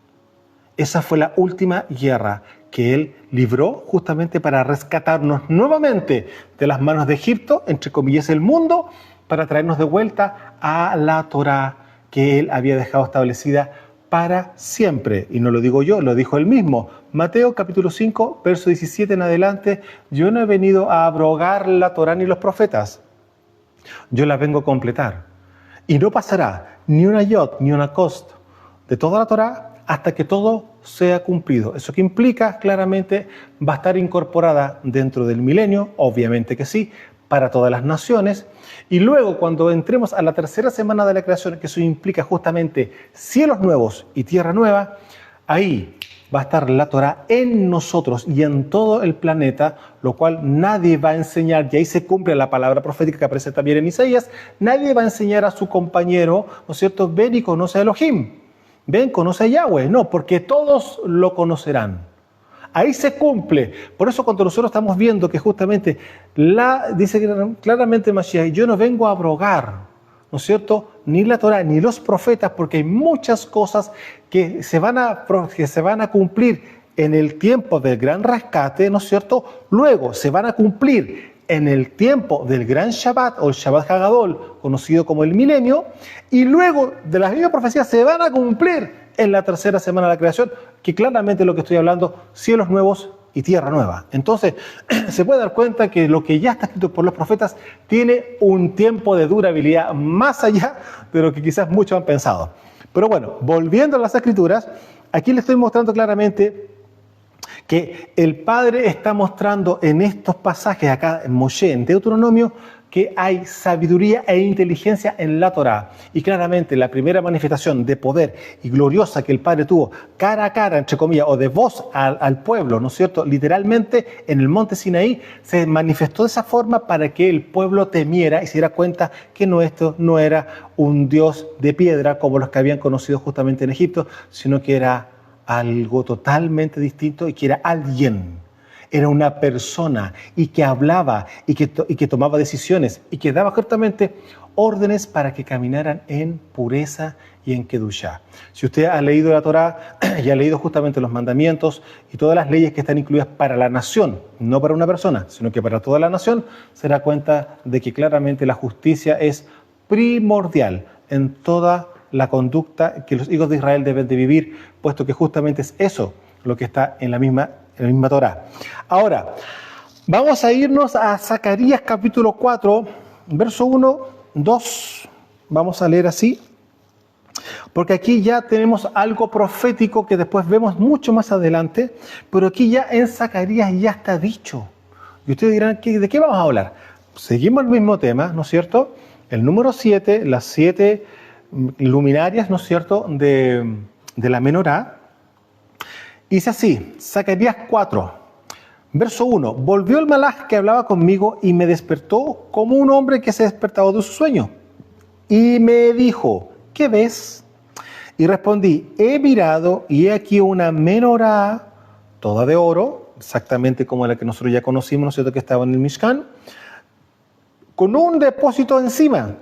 Esa fue la última guerra que que Él libró justamente para rescatarnos nuevamente de las manos de Egipto, entre comillas el mundo, para traernos de vuelta a la Torá que Él había dejado establecida para siempre. Y no lo digo yo, lo dijo Él mismo. Mateo capítulo 5, verso 17 en adelante: yo no he venido a abrogar la Torá ni los profetas, yo la vengo a completar. Y no pasará ni una yod ni una cost de toda la Torá hasta que todo sea cumplido. Eso que implica claramente va a estar incorporada dentro del milenio, obviamente que sí, para todas las naciones. Y luego cuando entremos a la tercera semana de la creación, que eso implica justamente cielos nuevos y tierra nueva, ahí va a estar la Torá en nosotros y en todo el planeta, lo cual nadie va a enseñar, y ahí se cumple la palabra profética que aparece también en Isaías, nadie va a enseñar a su compañero, ¿no es cierto?, ven y conoce a Elohim, ven, conoce a Yahweh. No, porque todos lo conocerán. Ahí se cumple. Por eso cuando nosotros estamos viendo que justamente dice claramente Mashiach, yo no vengo a abrogar, ¿no es cierto?, ni la Torá ni los profetas, porque hay muchas cosas que se van a cumplir en el tiempo del gran rescate, ¿no es cierto? Luego se van a cumplir en el tiempo del gran Shabbat o el Shabbat Hagadol, conocido como el milenio, y luego de las mismas profecías se van a cumplir en la tercera semana de la creación, que claramente lo que estoy hablando, cielos nuevos y tierra nueva. Entonces, se puede dar cuenta que lo que ya está escrito por los profetas tiene un tiempo de durabilidad más allá de lo que quizás muchos han pensado. Pero bueno, volviendo a las escrituras, aquí les estoy mostrando claramente que el Padre está mostrando en estos pasajes acá en Moshe, en Deuteronomio, que hay sabiduría e inteligencia en la Torá. Y claramente la primera manifestación de poder y gloriosa que el Padre tuvo cara a cara, entre comillas, o de voz al pueblo, ¿no es cierto?, literalmente en el monte Sinaí, se manifestó de esa forma para que el pueblo temiera y se diera cuenta que esto no era un Dios de piedra como los que habían conocido justamente en Egipto, sino que era algo totalmente distinto y que era alguien. Era una persona y que hablaba y que tomaba decisiones y que daba justamente órdenes para que caminaran en pureza y en Kedushá. Si usted ha leído la Torá y ha leído justamente los mandamientos y todas las leyes que están incluidas para la nación, no para una persona, sino que para toda la nación, se da cuenta de que claramente la justicia es primordial en toda la conducta que los hijos de Israel deben de vivir, puesto que justamente es eso lo que está en la misma Torá. Ahora, vamos a irnos a Zacarías capítulo 4, verso 1, 2. Vamos a leer así, porque aquí ya tenemos algo profético que después vemos mucho más adelante, pero aquí ya en Zacarías ya está dicho. Y ustedes dirán, ¿de qué vamos a hablar? Seguimos el mismo tema, ¿no es cierto? El número 7, las 7 luminarias, ¿no es cierto?, de la menorá. Dice así, Zacarías 4, verso 1. Volvió el malaj que hablaba conmigo y me despertó como un hombre que se ha despertado de su sueño. Y me dijo, ¿qué ves? Y respondí, he mirado y he aquí una menorá toda de oro, exactamente como la que nosotros ya conocimos, ¿no es cierto?, que estaba en el Mishkan, con un depósito encima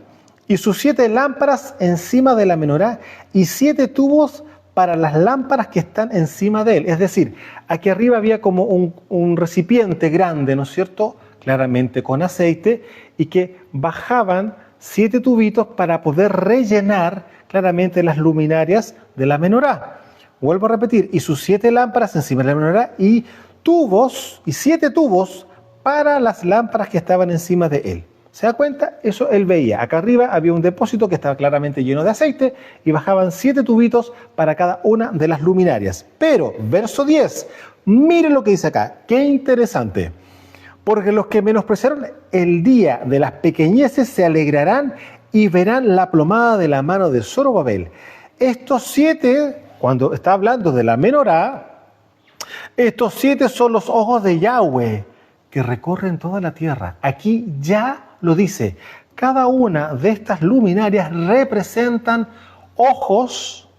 y sus 7 lámparas encima de la menorá y 7 tubos para las lámparas que están encima de él. Es decir, aquí arriba había como un recipiente grande, ¿no es cierto?, claramente con aceite, y que bajaban 7 tubitos para poder rellenar claramente las luminarias de la menorá. Vuelvo a repetir, y sus 7 lámparas encima de la menorá y tubos, y 7 tubos para las lámparas que estaban encima de él. ¿Se da cuenta? Eso él veía. Acá arriba había un depósito que estaba claramente lleno de aceite y bajaban 7 tubitos para cada una de las luminarias. Pero, verso 10, miren lo que dice acá. ¡Qué interesante! Porque los que menospreciaron el día de las pequeñeces se alegrarán y verán la plomada de la mano de Zorobabel. Estos 7, cuando está hablando de la menorá, estos 7 son los ojos de Yahweh que recorren toda la tierra. Aquí ya lo dice, cada una de estas luminarias representan ojos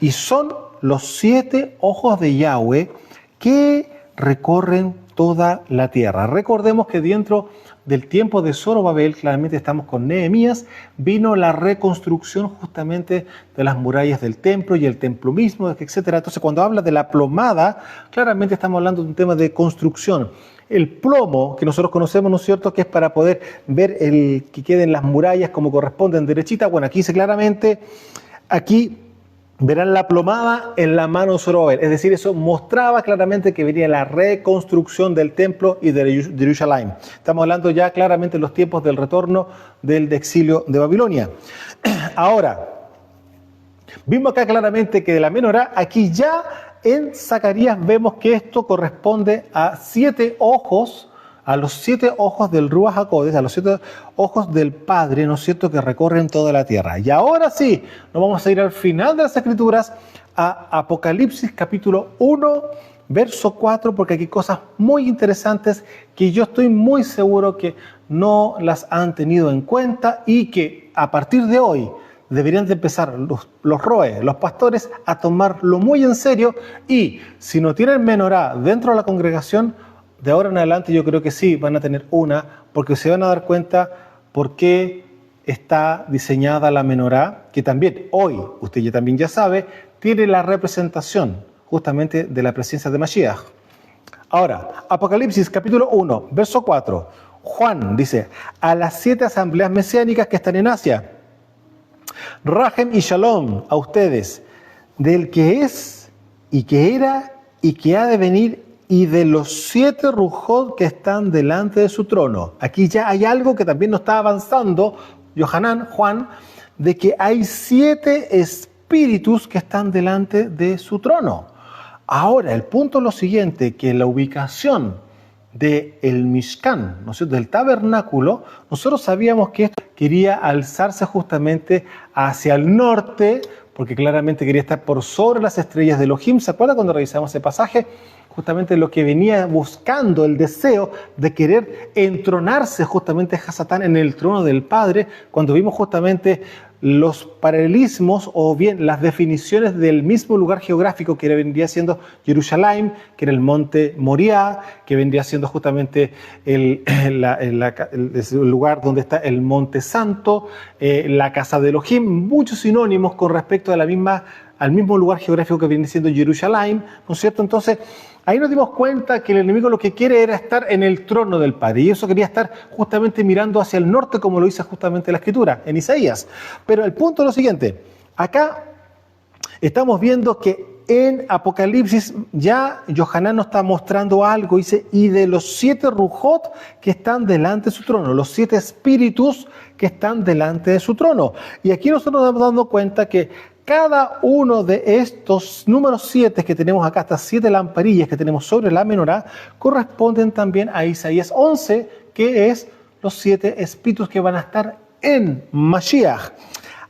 y son los 7 ojos de Yahweh que recorren toda la tierra. Recordemos que dentro del tiempo de Zorobabel, claramente estamos con Nehemías, vino la reconstrucción justamente de las murallas del templo y el templo mismo, etcétera. Entonces, cuando habla de la plomada, claramente estamos hablando de un tema de construcción. El plomo que nosotros conocemos, ¿no es cierto?, que es para poder ver el que queden las murallas como corresponden derechita. Bueno, aquí dice claramente, aquí verán la plomada en la mano de Zorobabel. Es decir, eso mostraba claramente que venía la reconstrucción del templo y de Jerusalén. Estamos hablando ya claramente de los tiempos del retorno del exilio de Babilonia. Ahora, vimos acá claramente que de la menorá, aquí ya en Zacarías vemos que esto corresponde a 7 ojos, a los 7 ojos del Ruach HaKodesh, a los 7 ojos del Padre, ¿no es cierto?, que recorren toda la tierra. Y ahora sí, nos vamos a ir al final de las Escrituras, a Apocalipsis capítulo 1, verso 4, porque aquí hay cosas muy interesantes que yo estoy muy seguro que no las han tenido en cuenta y que a partir de hoy deberían de empezar los roes, los pastores, a tomarlo muy en serio, y si no tienen menorá dentro de la congregación, de ahora en adelante yo creo que sí van a tener una, porque se van a dar cuenta por qué está diseñada la menorá, que también hoy, usted ya también ya sabe, tiene la representación justamente de la presencia de Mashiach. Ahora, Apocalipsis capítulo 1, verso 4, Juan dice, a las 7 asambleas mesiánicas que están en Asia, Rahem y Shalom a ustedes, del que es y que era y que ha de venir, y de los 7 Rujot que están delante de su trono. Aquí ya hay algo que también nos está avanzando Juan, de que hay 7 espíritus que están delante de su trono. Ahora, el punto es lo siguiente, que la ubicación del Mishkan, ¿no es cierto?, del tabernáculo, nosotros sabíamos que esto quería alzarse justamente hacia el norte, porque claramente quería estar por sobre las estrellas de Elohim. ¿Se acuerda cuando revisamos ese pasaje? Justamente lo que venía buscando, el deseo de querer entronarse justamente Hasatán en el trono del Padre, cuando vimos justamente los paralelismos o bien las definiciones del mismo lugar geográfico que vendría siendo Jerusalén, que era el monte Moriah, que vendría siendo justamente el lugar donde está el monte santo, la casa de Elohim, muchos sinónimos con respecto a al mismo lugar geográfico que viene siendo Jerusalén, ¿no es cierto? Entonces, ahí nos dimos cuenta que el enemigo lo que quiere era estar en el trono del Padre, y eso quería estar justamente mirando hacia el norte, como lo dice justamente la Escritura, en Isaías. Pero el punto es lo siguiente, acá estamos viendo que en Apocalipsis ya Yohanan nos está mostrando algo, dice, y de los 7 Rujot que están delante de su trono, los 7 espíritus que están delante de su trono. Y aquí nosotros nos estamos dando cuenta que cada uno de estos números 7 que tenemos acá, estas 7 lamparillas que tenemos sobre la menorá, corresponden también a Isaías 11, que es los 7 espíritus que van a estar en Mashiach.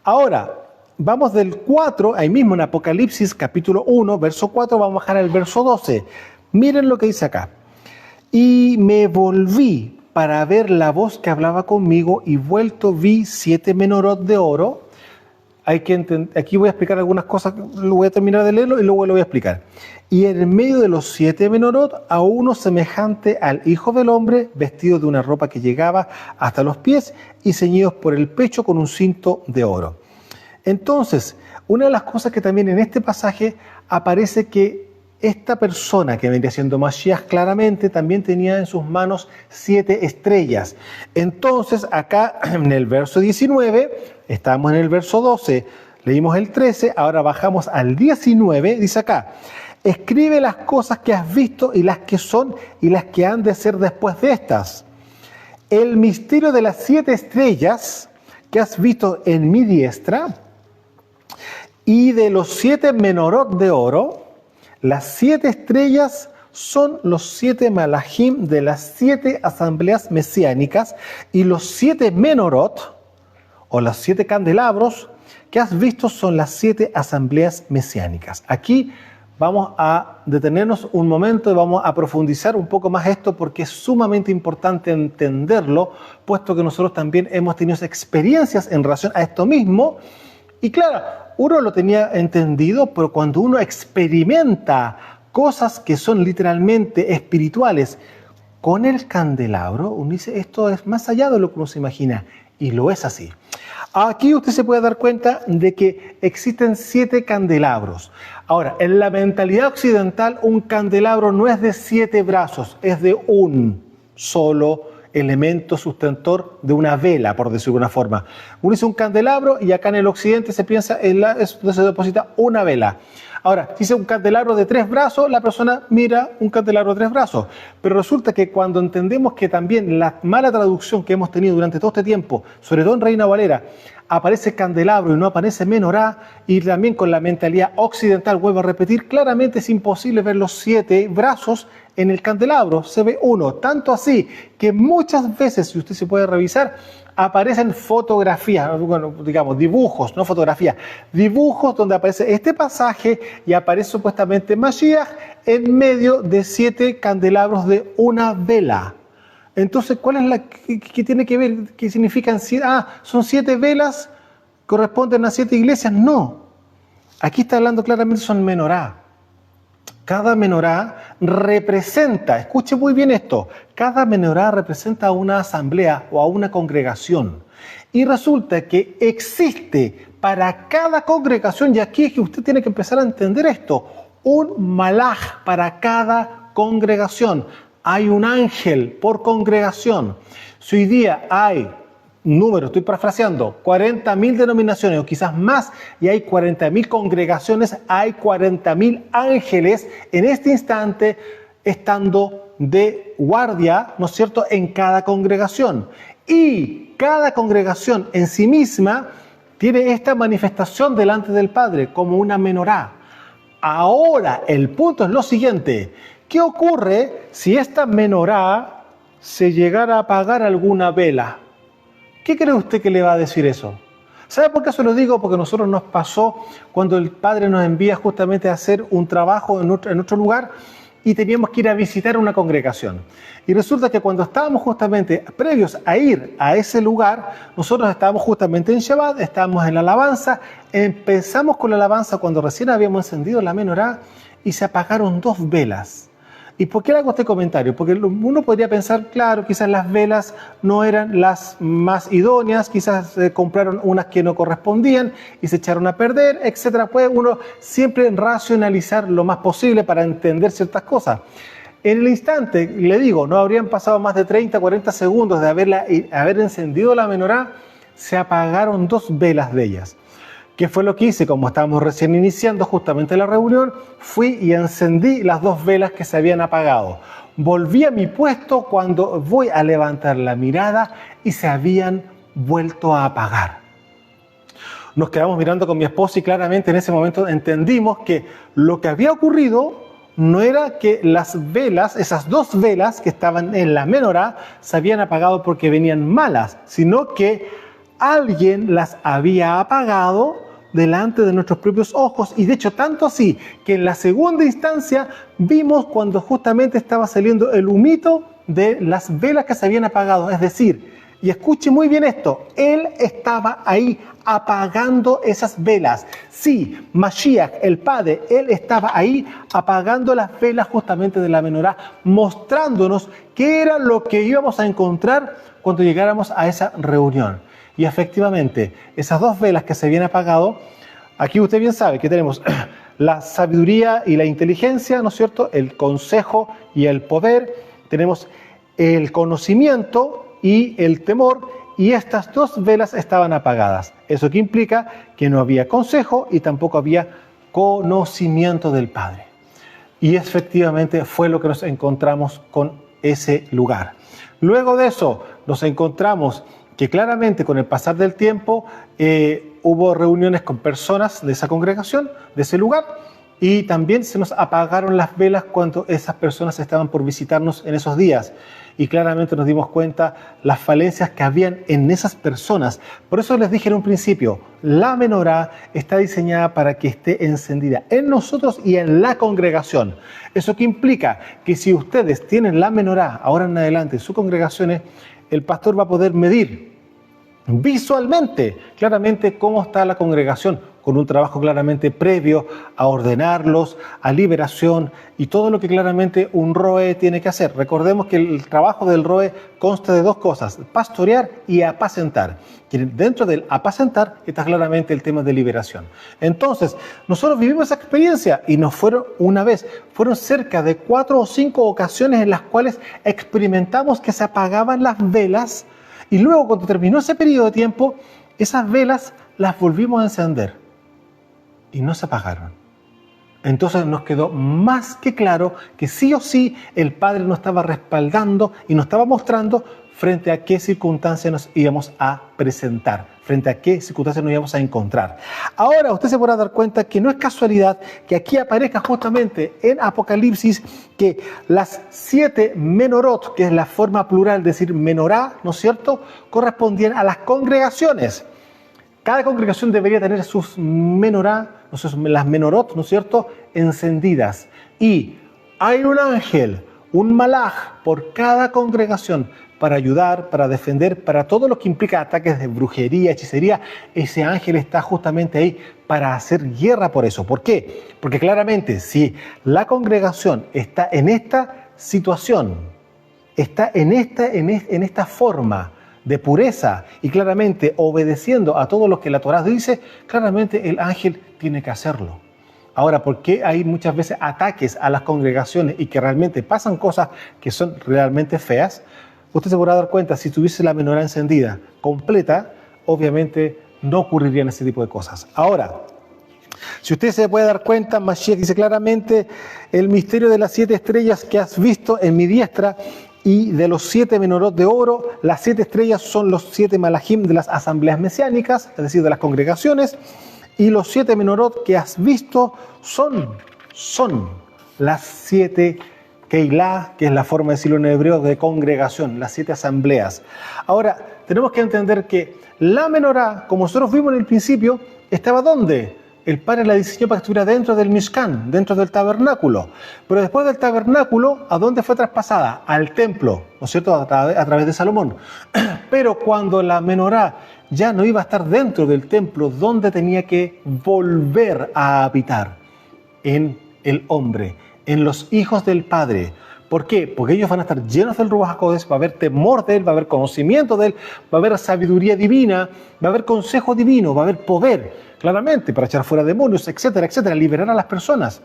Ahora, vamos del 4, ahí mismo en Apocalipsis capítulo 1, verso 4, vamos a bajar al verso 12. Miren lo que dice acá. Y me volví para ver la voz que hablaba conmigo, y vuelto vi 7 menorot de oro. Aquí voy a explicar algunas cosas, lo voy a terminar de leerlo y luego lo voy a explicar. Y en medio de los 7 menorot, a uno semejante al Hijo del Hombre, vestido de una ropa que llegaba hasta los pies y ceñidos por el pecho con un cinto de oro. Entonces, una de las cosas que también en este pasaje aparece que esta persona que vendría siendo Mashiach claramente también tenía en sus manos 7 estrellas. Entonces, acá en el verso 19, estamos en el verso 12, leímos el 13, ahora bajamos al 19, dice acá, escribe las cosas que has visto y las que son y las que han de ser después de estas. El misterio de las 7 estrellas que has visto en mi diestra y de los 7 menorot de oro. Las 7 estrellas son los 7 malachim de las 7 asambleas mesiánicas, y los 7 menorot, o los 7 candelabros que has visto, son las 7 asambleas mesiánicas. Aquí vamos a detenernos un momento y vamos a profundizar un poco más esto, porque es sumamente importante entenderlo, puesto que nosotros también hemos tenido experiencias en relación a esto mismo. Y claro, uno lo tenía entendido, pero cuando uno experimenta cosas que son literalmente espirituales, con el candelabro, uno dice, esto es más allá de lo que uno se imagina, y lo es así. Aquí usted se puede dar cuenta de que existen 7 candelabros. Ahora, en la mentalidad occidental, un candelabro no es de 7 brazos, es de un solo elemento sustentor de una vela, por decirlo de alguna forma. Uno dice un candelabro y acá en el occidente se piensa se deposita una vela. Ahora, si es un candelabro de 3 brazos, la persona mira un candelabro de 3 brazos. Pero resulta que cuando entendemos que también la mala traducción que hemos tenido durante todo este tiempo, sobre todo en Reina Valera, aparece candelabro y no aparece menorá, y también con la mentalidad occidental, vuelvo a repetir, claramente es imposible ver los 7 brazos en el candelabro, se ve uno. Tanto así que muchas veces, si usted se puede revisar, aparecen fotografías, bueno, digamos dibujos, no fotografías, dibujos donde aparece este pasaje y aparece supuestamente Mashiach en medio de 7 candelabros de una vela. Entonces, ¿cuál es la que tiene que ver? ¿Qué significan? Son 7 velas, corresponden a 7 iglesias. No, aquí está hablando claramente, son menorá. Cada menorá representa, escuche muy bien esto, cada menorá representa a una asamblea o a una congregación. Y resulta que existe para cada congregación, y aquí es que usted tiene que empezar a entender esto, un malaj para cada congregación. Hay un ángel por congregación. Si hoy día hay número, estoy parafraseando, 40.000 denominaciones o quizás más, y hay 40.000 congregaciones, hay 40.000 ángeles en este instante estando de guardia, ¿no es cierto?, en cada congregación. Y cada congregación en sí misma tiene esta manifestación delante del Padre como una menorá. Ahora, el punto es lo siguiente: ¿qué ocurre si esta menorá se llegara a apagar alguna vela? ¿Qué cree usted que le va a decir eso? ¿Sabe por qué se lo digo? Porque a nosotros nos pasó cuando el Padre nos envía justamente a hacer un trabajo en otro lugar y teníamos que ir a visitar una congregación. Y resulta que cuando estábamos justamente previos a ir a ese lugar, nosotros estábamos justamente en Shabbat, estábamos en la alabanza, empezamos con la alabanza cuando recién habíamos encendido la menorá y se apagaron 2 velas. ¿Y por qué le hago este comentario? Porque uno podría pensar, claro, quizás las velas no eran las más idóneas, quizás compraron unas que no correspondían y se echaron a perder, etc. Puede uno siempre racionalizar lo más posible para entender ciertas cosas. En el instante, le digo, no habrían pasado más de 30, 40 segundos de haber encendido la menorá, se apagaron 2 velas de ellas. ¿Qué fue lo que hice? Como estábamos recién iniciando justamente la reunión, fui y encendí las 2 velas que se habían apagado. Volví a mi puesto cuando voy a levantar la mirada y se habían vuelto a apagar. Nos quedamos mirando con mi esposa y claramente en ese momento entendimos que lo que había ocurrido no era que las velas, esas 2 velas que estaban en la menorá, se habían apagado porque venían malas, sino que alguien las había apagado delante de nuestros propios ojos, y de hecho tanto así que en la segunda instancia vimos cuando justamente estaba saliendo el humito de las velas que se habían apagado. Es decir, y escuche muy bien esto, Él estaba ahí apagando esas velas. Sí, Mashiach, el Padre, Él estaba ahí apagando las velas justamente de la menorá, mostrándonos qué era lo que íbamos a encontrar cuando llegáramos a esa reunión. Y efectivamente, esas 2 velas que se habían apagado, aquí usted bien sabe que tenemos la sabiduría y la inteligencia, ¿no es cierto?, el consejo y el poder, tenemos el conocimiento y el temor, y estas 2 velas estaban apagadas. ¿Eso qué implica? Que no había consejo y tampoco había conocimiento del Padre. Y efectivamente fue lo que nos encontramos con ese lugar. Luego de eso, nos encontramos que claramente con el pasar del tiempo hubo reuniones con personas de esa congregación, de ese lugar, y también se nos apagaron las velas cuando esas personas estaban por visitarnos en esos días. Y claramente nos dimos cuenta las falencias que habían en esas personas. Por eso les dije en un principio, la menorá está diseñada para que esté encendida en nosotros y en la congregación. ¿Eso qué implica? Que si ustedes tienen la menorá ahora en adelante en sus congregaciones, el pastor va a poder medir visualmente, claramente, cómo está la congregación, con un trabajo claramente previo a ordenarlos, a liberación y todo lo que claramente un roe tiene que hacer. Recordemos que el trabajo del roe consta de dos cosas, pastorear y apacentar. Dentro del apacentar está claramente el tema de liberación. Entonces, nosotros vivimos esa experiencia y nos fueron una vez, fueron cerca de 4 o 5 ocasiones en las cuales experimentamos que se apagaban las velas y luego cuando terminó ese periodo de tiempo, esas velas las volvimos a encender y no se apagaron. Entonces nos quedó más que claro que sí o sí el Padre nos estaba respaldando y nos estaba mostrando frente a qué circunstancias nos íbamos a presentar, frente a qué circunstancias nos íbamos a encontrar. Ahora usted se podrá dar cuenta que no es casualidad que aquí aparezca justamente en Apocalipsis que las 7 menorot, que es la forma plural de decir menorá, ¿no es cierto?, correspondían a las congregaciones. Cada congregación debería tener sus menorá, las menorot, ¿no es cierto?, encendidas. Y hay un ángel, un malaj por cada congregación para ayudar, para defender, para todo lo que implica ataques de brujería, hechicería. Ese ángel está justamente ahí para hacer guerra por eso. ¿Por qué? Porque claramente si la congregación está en esta situación, está en esta forma de pureza y claramente obedeciendo a todo lo que la Torá dice, claramente el ángel tiene que hacerlo. Ahora, ¿por qué hay muchas veces ataques a las congregaciones y que realmente pasan cosas que son realmente feas? Usted se podrá dar cuenta, si tuviese la menorá encendida completa, obviamente no ocurrirían ese tipo de cosas. Ahora, si usted se puede dar cuenta, Mashiach dice claramente, el misterio de las 7 estrellas que has visto en mi diestra y de los 7 menorot de oro, las 7 estrellas son los 7 malajim de las asambleas mesiánicas, es decir, de las congregaciones, y los 7 menorot que has visto son las 7 Keilah, que es la forma de decirlo en hebreo, de congregación, las 7 asambleas. Ahora, tenemos que entender que la menorá, como nosotros vimos en el principio, ¿estaba dónde? El Padre la diseñó para que estuviera dentro del Mishkan, dentro del tabernáculo. Pero después del tabernáculo, ¿a dónde fue traspasada? Al templo, ¿no es cierto? A través de Salomón. Pero cuando la menorá ya no iba a estar dentro del templo, ¿dónde tenía que volver a habitar? En el hombre, en los hijos del Padre. ¿Por qué? Porque ellos van a estar llenos del Ruach HaKodesh, va a haber temor de Él, va a haber conocimiento de Él, va a haber sabiduría divina, va a haber consejo divino, va a haber poder, claramente, para echar fuera demonios, etcétera, etcétera, liberar a las personas.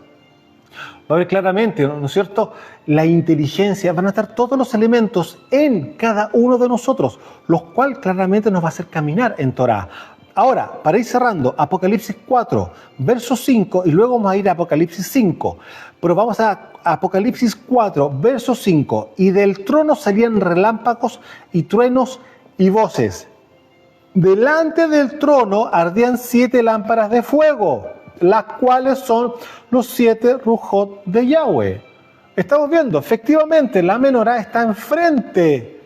Va a haber claramente, ¿no es cierto?, la inteligencia, van a estar todos los elementos en cada uno de nosotros, los cuales claramente nos va a hacer caminar en Torah. Ahora, para ir cerrando, Apocalipsis 4, verso 5, y luego vamos a ir a Apocalipsis 5. Pero vamos a Apocalipsis 4, verso 5. Y del trono salían relámpagos y truenos y voces. Delante del trono ardían 7 lámparas de fuego, las cuales son los 7 rujot de Yahweh. Estamos viendo, efectivamente, la menorá está enfrente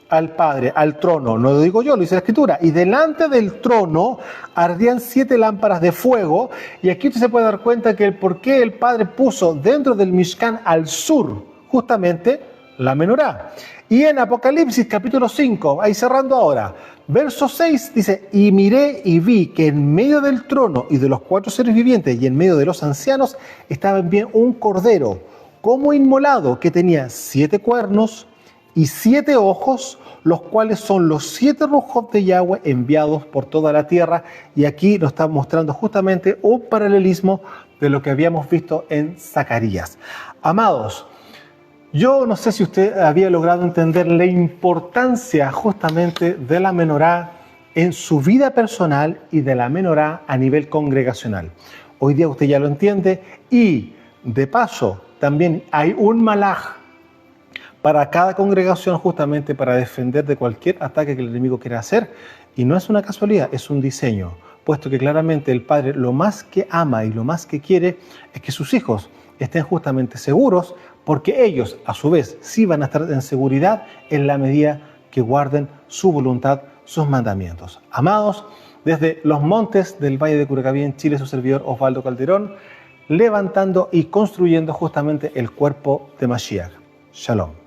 al Padre, al trono, no lo digo yo, lo dice la Escritura, y delante del trono ardían 7 lámparas de fuego, y aquí usted se puede dar cuenta que el por qué el Padre puso dentro del Mishkan al sur, justamente, la menorá. Y en Apocalipsis capítulo 5, ahí cerrando ahora, verso 6 dice, y miré y vi que en medio del trono y de los 4 seres vivientes y en medio de los ancianos estaba bien un cordero, como inmolado, que tenía 7 cuernos, y 7 ojos, los cuales son los 7 rujot de Yahweh enviados por toda la tierra. Y aquí nos está mostrando justamente un paralelismo de lo que habíamos visto en Zacarías. Amados, yo no sé si usted había logrado entender la importancia justamente de la menorá en su vida personal y de la menorá a nivel congregacional. Hoy día usted ya lo entiende y, de paso, también hay un malaj para cada congregación justamente para defender de cualquier ataque que el enemigo quiera hacer. Y no es una casualidad, es un diseño, puesto que claramente el Padre lo más que ama y lo más que quiere es que sus hijos estén justamente seguros, porque ellos a su vez sí van a estar en seguridad en la medida que guarden su voluntad, sus mandamientos. Amados, desde los montes del Valle de Curacaví en Chile, su servidor Osvaldo Calderón, levantando y construyendo justamente el cuerpo de Mashiach. Shalom.